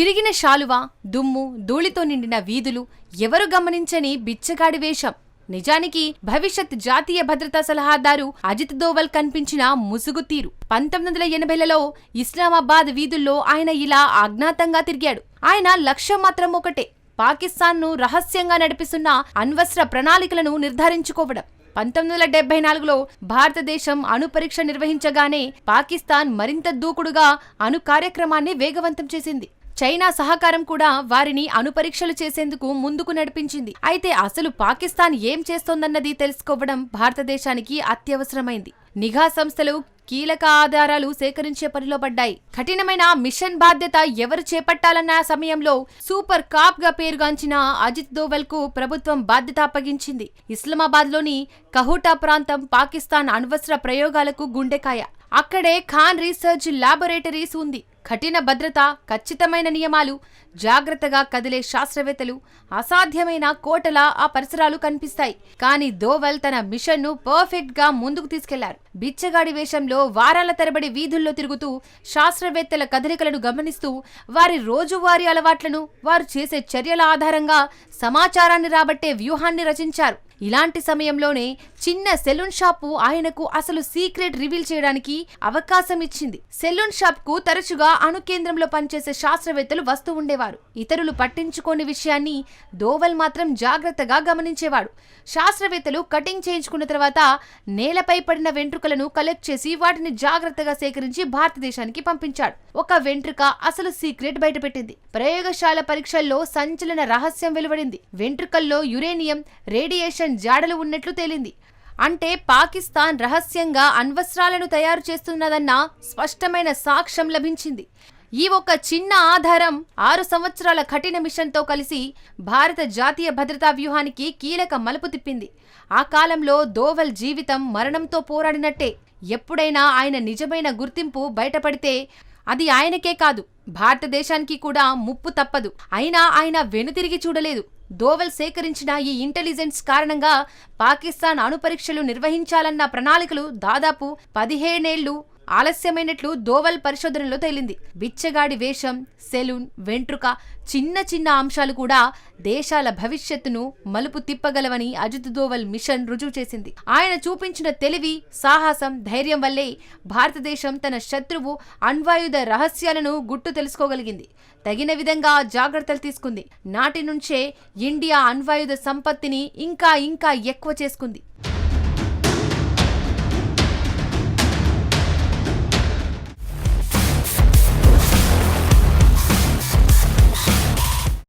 చిరిగిన శాలువా, దుమ్ము, ధూళితో నిండిన వీధులు, ఎవరు గమనించని బిచ్చగాడి వేషం. నిజానికి భవిష్యత్ జాతీయ భద్రతా సలహాదారు అజిత్ దోవల్ కనిపించిన ముసుగు తీరు. 1980లలో ఇస్లామాబాద్ వీధుల్లో ఆయన ఇలా అజ్ఞాతంగా తిరిగాడు. ఆయన లక్ష్యం మాత్రం ఒకటే, పాకిస్తాన్ను రహస్యంగా నడిపిస్తున్న అణ్వస్త్ర ప్రణాళికలను నిర్ధారించుకోవడం. 1974లో భారతదేశం అణు పరీక్ష నిర్వహించగానే పాకిస్తాన్ మరింత దూకుడుగా అణు కార్యక్రమాన్ని వేగవంతం చేసింది. చైనా సహకారం కూడా వారిని అణుపరీక్షలు చేసేందుకు ముందుకు నడిపించింది. అయితే అసలు పాకిస్తాన్ ఏం చేస్తోందన్నది తెలుసుకోవడం భారతదేశానికి అత్యవసరమైంది. నిఘా సంస్థలు కీలక ఆధారాలు సేకరించే పనిలో పడ్డాయి. కఠినమైన మిషన్ బాధ్యత ఎవరు చేపట్టాలన్న సమయంలో సూపర్ కాప్ గా పేరుగాంచిన అజిత్ దోవల్ కు ప్రభుత్వం బాధ్యత అప్పగించింది. ఇస్లామాబాద్ లోని కహూటా ప్రాంతం పాకిస్తాన్ అణ్వస్త్ర ప్రయోగాలకు గుండెకాయ. అక్కడే ఖాన్ రీసెర్చ్ ల్యాబొరేటరీస్ ఉంది. కఠిన భద్రత, ఖచ్చితమైన నియమాలు, జాగ్రత్తగా కదిలే శాస్త్రవేత్తలు, అసాధ్యమైన కోటలా ఆ పరిసరాలు కనిపిస్తాయి. కానీ దోవల్ తన మిషన్ను పర్ఫెక్ట్ గా ముందుకు తీసుకెళ్లారు. బిచ్చగాడి వేషంలో వారాల తరబడి వీధుల్లో తిరుగుతూ శాస్త్రవేత్తల కదలికలను గమనిస్తూ వారి రోజువారీ అలవాట్లను, వారు చేసే చర్యల ఆధారంగా సమాచారాన్ని రాబట్టే వ్యూహాన్ని రచించారు. ఇలాంటి సమయంలోనే చిన్న సెలూన్ షాపు ఆయనకు అసలు సీక్రెట్ రివీల్ చేయడానికి అవకాశం ఇచ్చింది. సెలూన్ షాప్ కు తరచుగా అణు కేంద్రంలో పనిచేసే శాస్త్రవేత్తలు వస్తూ ఉండేవారు. ఇతరులు పట్టించుకోని విషయాన్ని దోవల్ మాత్రం జాగ్రత్తగా గమనించేవాడు. శాస్త్రవేత్తలు కటింగ్ చేయించుకున్న తర్వాత నేలపై పడిన వెంట్రుకలను కలెక్ట్ చేసి వాటిని జాగ్రత్తగా సేకరించి భారతదేశానికి పంపించాడు. ఒక వెంట్రుక అసలు సీక్రెట్ బయటపెట్టింది. ప్రయోగశాల పరీక్షల్లో సంచలన రహస్యం వెలువడింది. వెంట్రుకల్లో యురేనియం, రేడియేషన్ జాడలు ఉన్నట్లు తేలింది. అంటే పాకిస్తాన్ రహస్యంగా అణ్వస్త్రాలను తయారు చేస్తున్నదన్న స్పష్టమైన సాక్ష్యం లభించింది. ఈ ఒక చిన్న ఆధారం 6 సంవత్సరాల కఠిన మిషన్తో కలిసి భారత జాతీయ భద్రతా వ్యూహానికి కీలక మలుపు తిప్పింది. ఆ కాలంలో దోవల్ జీవితం మరణంతో పోరాడినట్టే. ఎప్పుడైనా ఆయన నిజమైన గుర్తింపు బయటపడితే అది ఆయనకే కాదు, భారతదేశానికి కూడా ముప్పు తప్పదు. అయినా ఆయన వెనుతిరిగి చూడలేదు. దోవల్ సేకరించిన ఈ ఇంటెలిజెన్స్ కారణంగా పాకిస్తాన్ అణు పరీక్షలు నిర్వహించాలన్న ప్రణాళికలు దాదాపు 15 ఏళ్లు ఆలస్యమైనట్లు దోవల్ పరిశోధనలో తేలింది. బిచ్చగాడి వేషం, సెలూన్, వెంట్రుక, చిన్న చిన్న అంశాలు కూడా దేశాల భవిష్యత్తును మలుపు తిప్పగలవని అజిత్ దోవల్ మిషన్ రుజువు చేసింది. ఆయన చూపించిన తెలివి, సాహసం, ధైర్యం వల్లే భారతదేశం తన శత్రువు అణ్వాయుధ రహస్యాలను గుట్టు తెలుసుకోగలిగింది. తగిన విధంగా జాగ్రత్తలు తీసుకుంది. నాటి నుంచే ఇండియా అణ్వాయుధ సంపత్తిని ఇంకా ఎక్కువ చేసుకుంది.